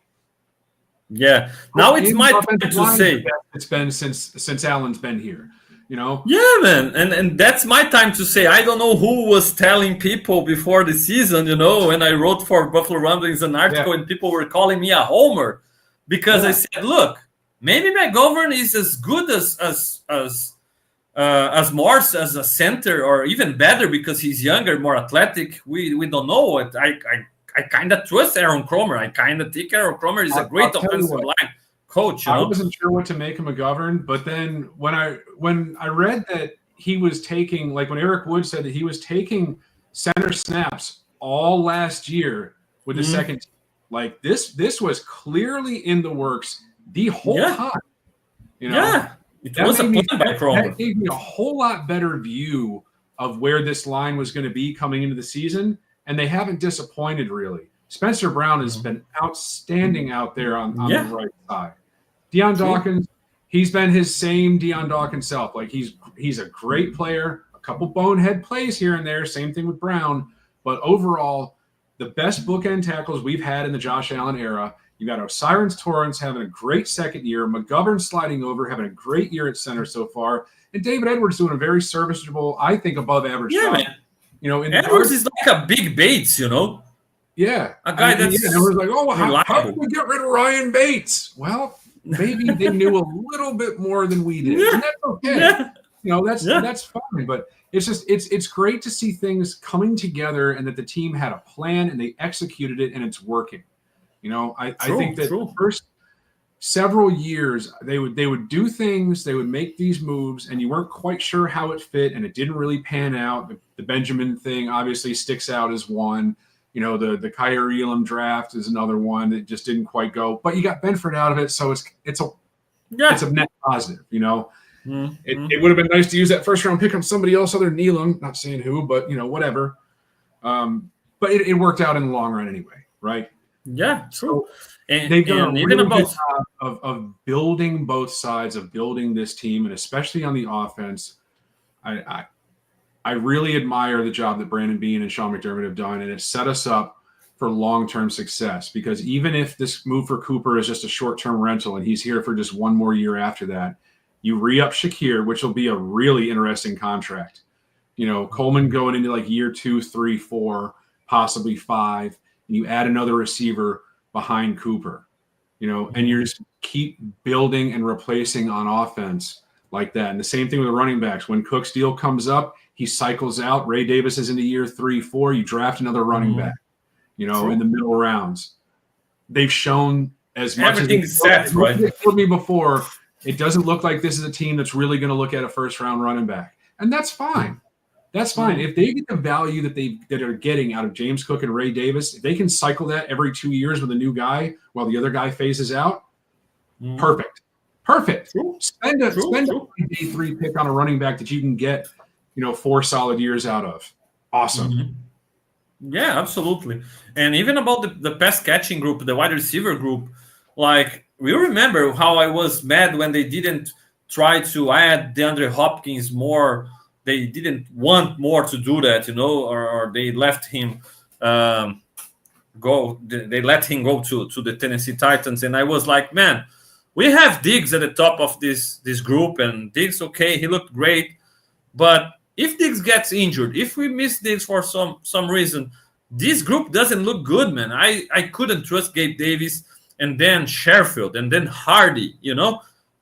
Yeah. Now it's my time to say
it's been since Allen's been here.
Yeah, man, and that's my time to say. I don't know who was telling people before the season, when I wrote for Buffalo Rumblings an article and people were calling me a homer because I said, look, maybe McGovern is as good as Morse as a center, or even better because he's younger, more athletic. We don't know what I kind of trust Aaron Cromer. I kind of think Aaron Cromer is a great offensive line coach.
I wasn't sure what to make of McGovern, but then when I read that he was taking, like when Eric Wood said that he was taking center snaps all last year with the second team, like this was clearly in the works the whole time.
It was a plan by Cromer.
That gave me a whole lot better view of where this line was going to be coming into the season, and they haven't disappointed really. Spencer Brown has been outstanding out there on the right side. Deion Dawkins, he's been his same Deion Dawkins self. Like he's a great player, a couple bonehead plays here and there, same thing with Brown. But overall, the best bookend tackles we've had in the Josh Allen era. You got Osiris Torrance having a great second year, McGovern sliding over, having a great year at center so far, and David Edwards doing a very serviceable, I think, above average job.
Man. Edwards is like a big Bates,
Yeah.
A guy that's
Edwards like, how can we get rid of Ryan Bates? Well, maybe they knew a little bit more than we did. And that's okay. That's fine. But it's just it's great to see things coming together and that the team had a plan and they executed it and it's working. I think that the first several years they would do things, they would make these moves, and you weren't quite sure how it fit, and it didn't really pan out. The Benjamin thing obviously sticks out as one. The Kyrie Elam draft is another one that just didn't quite go. But you got Benford out of it, so it's a net positive. It would have been nice to use that first round pick on somebody else other than Elam. Not saying who, but whatever. But it worked out in the long run anyway, right?
Yeah, true.
And they've done a really good job of building both sides, of building this team, and especially on the offense. I really admire the job that Brandon Beane and Sean McDermott have done, and it set us up for long-term success. Because even if this move for Cooper is just a short-term rental and he's here for just one more year after that, you re-up Shakir, which will be a really interesting contract. Coleman going into like year 2, 3, 4, possibly 5, and you add another receiver behind Cooper, and you just keep building and replacing on offense like that. And the same thing with the running backs. When Cook's deal comes up, he cycles out. Ray Davis is into year 3, 4. You draft another running back, in the middle rounds. They've shown as much
everything's set, right?
They told me before, it doesn't look like this is a team that's really going to look at a first-round running back, and that's fine. That's fine. If they get the value that are getting out of James Cook and Ray Davis, if they can cycle that every 2 years with a new guy while the other guy phases out, perfect. Spend a day 3 pick on a running back that you can get 4 solid years out of. Awesome.
Mm-hmm. Yeah, absolutely. And even about the pass catching group, the wide receiver group, like we remember how I was mad when they didn't try to add DeAndre Hopkins more. They didn't want more to do that, or they left him go. They let him go to the Tennessee Titans, and I was like, man, we have Diggs at the top of this group, and Diggs, okay, he looked great, but if Diggs gets injured, if we miss Diggs for some reason, this group doesn't look good, man. I couldn't trust Gabe Davis, and then Sherfield, and then Hardy.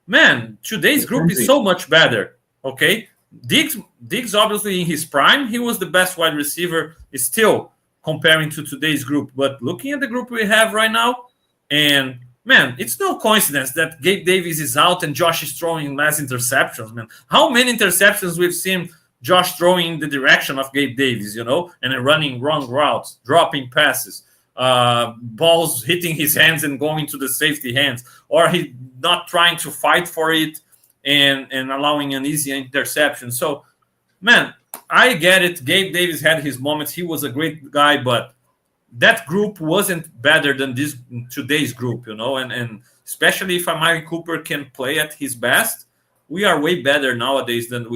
Man, today's group is so much better. Okay, Diggs obviously in his prime, he was the best wide receiver still comparing to today's group. But looking at the group we have right now, and man, it's no coincidence that Gabe Davis is out and Josh is throwing less interceptions, man. How many interceptions we've seen Josh throwing in the direction of Gabe Davis, and then running wrong routes, dropping passes, balls hitting his hands and going to the safety hands, or he not trying to fight for it and allowing an easy interception. So, man, I get it. Gabe Davis had his moments. He was a great guy, but that group wasn't better than today's group, and especially if Amari Cooper can play at his best, we are way better nowadays than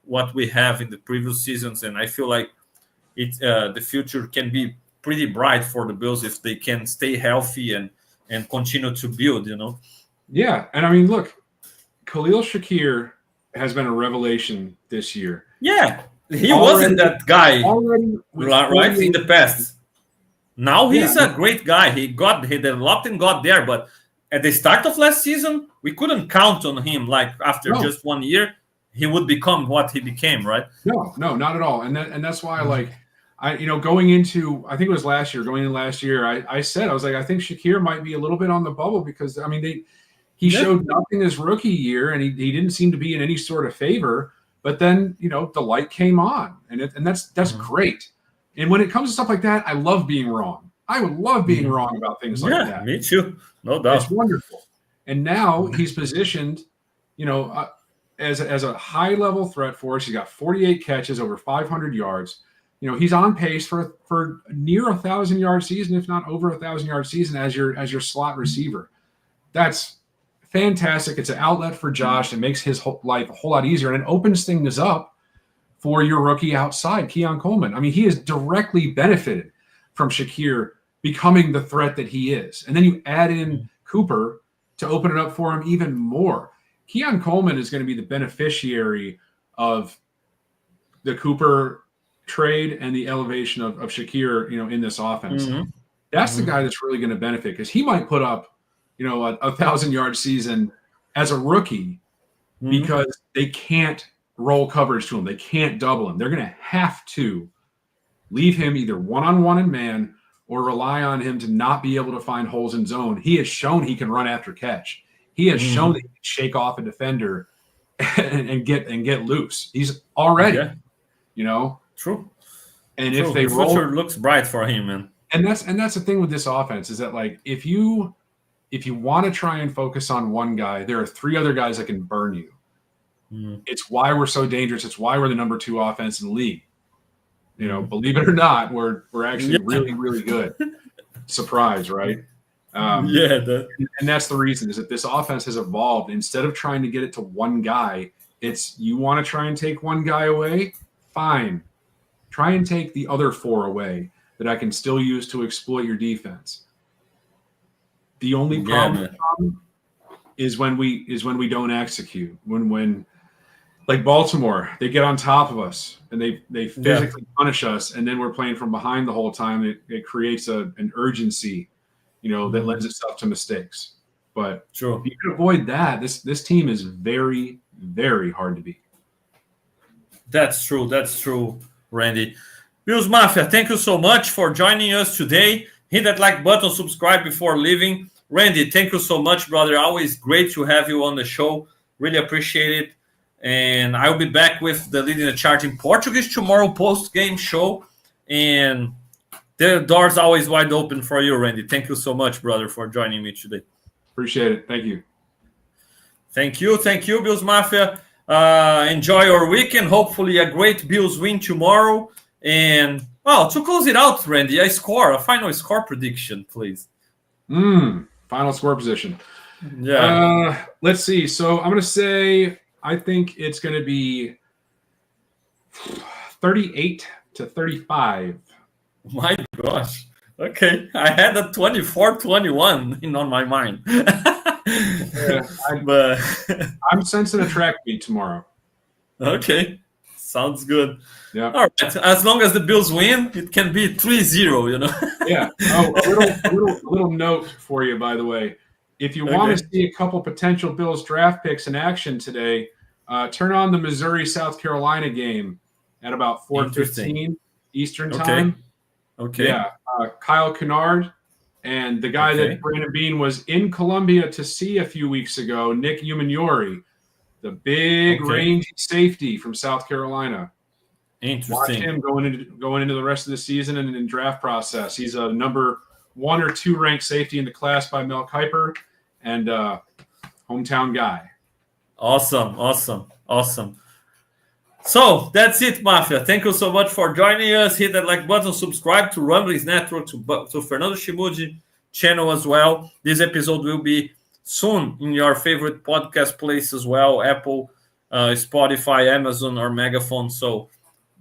what we have in the previous seasons. And I feel like the future can be pretty bright for the Bills if they can stay healthy and continue to build,
Yeah, and I mean, look, Khalil Shakir has been a revelation this year.
Yeah, he wasn't that guy right in the past. Now he's a great guy. He developed and got there, but at the start of last season, we couldn't count on him. Like after just 1 year, he would become what he became, right?
No, not at all. And that's why, like, going into, I think it was last year, I said, I was like, I think Shakir might be a little bit on the bubble because, I mean, he showed nothing his rookie year, and he didn't seem to be in any sort of favor. But then, the light came on, and that's great. And when it comes to stuff like that, I love being wrong. I would love being wrong about things like that.
Me too. No doubt.
It's wonderful. And now he's positioned, as a high-level threat for us. He's got 48 catches, over 500 yards. He's on pace for near 1,000-yard season, if not over 1,000-yard season as your slot receiver. That's fantastic. It's an outlet for Josh. It makes his life a whole lot easier, and it opens things up for your rookie outside, Keon Coleman. I mean, he has directly benefited from Shakir becoming the threat that he is. And then you add in Cooper to open it up for him even more. Keon Coleman is going to be the beneficiary of the Cooper trade and the elevation of Shakir, in this offense. Mm-hmm. That's the guy that's really going to benefit, because he might put up, a 1,000-yard season as a rookie because they can't roll coverage to him. They can't double him. They're going to have to leave him either one-on-one in man or rely on him to not be able to find holes in zone. He has shown he can run after catch. He has shown that he can shake off a defender and get loose. He's already,
True.
And
True.
If they
the
roll,
future looks bright for him, man.
And that's the thing with this offense is that, like, if you want to try and focus on one guy, there are 3 other guys that can burn you. It's why we're so dangerous. It's why we're the number 2 offense in the league. Believe it or not, we're actually really, really good. Surprise, right? And that's the reason, is that this offense has evolved. Instead of trying to get it to one guy, it's, you want to try and take one guy away? Fine. Try and take the other 4 away that I can still use to exploit your defense. The only problem is when we don't execute. When like Baltimore, they get on top of us and they physically punish us, and then we're playing from behind the whole time. It creates an urgency, that lends itself to mistakes. But if you can avoid that, this team is very, very hard to beat.
That's true, Randy. Bills Mafia, thank you so much for joining us today. Hit that like button, subscribe before leaving. Randy, thank you so much, brother. Always great to have you on the show. Really appreciate it. And I'll be back with the Leading the Charge in Portuguese tomorrow, post-game show. And the door's always wide open for you, Randy. Thank you so much, brother, for joining me today.
Appreciate it. Thank you.
Thank you, Bills Mafia. Enjoy your weekend. Hopefully, a great Bills win tomorrow. And to close it out, Randy, a final score prediction, please.
Final score position.
Yeah.
Let's see. So I'm going to say I think it's going to be 38-35.
My gosh. Okay. I had a 24-21 on my mind. But
I'm sensing a track meet tomorrow.
Okay. Sounds good.
Yeah.
All right. As long as the Bills win, it can be 3-0,
Yeah. Oh, a little note for you, by the way. If you want to see a couple potential Bills draft picks in action today, turn on the Missouri-South Carolina game at about 4:15 Eastern time.
Okay.
Yeah. Kyle Kennard and the guy that Brandon Beane was in Columbia to see a few weeks ago, Nick Umanori, the big rangy safety from South Carolina.
Interesting.
Watch him going into the rest of the season and in draft process. He's a number 1 or 2 ranked safety in the class by Mel Kiper and hometown guy.
Awesome. So that's it, Mafia. Thank you so much for joining us. Hit that like button, subscribe to Rumblings Network, to Fernando Schmude channel as well. This episode will be soon in your favorite podcast place as well, Apple, Spotify, Amazon, or Megaphone. So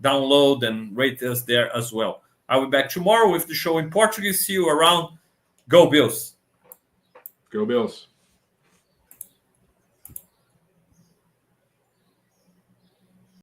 download and rate us there as well. I'll be back tomorrow with the show in Portuguese. See you around. Go Bills.
Go Bills.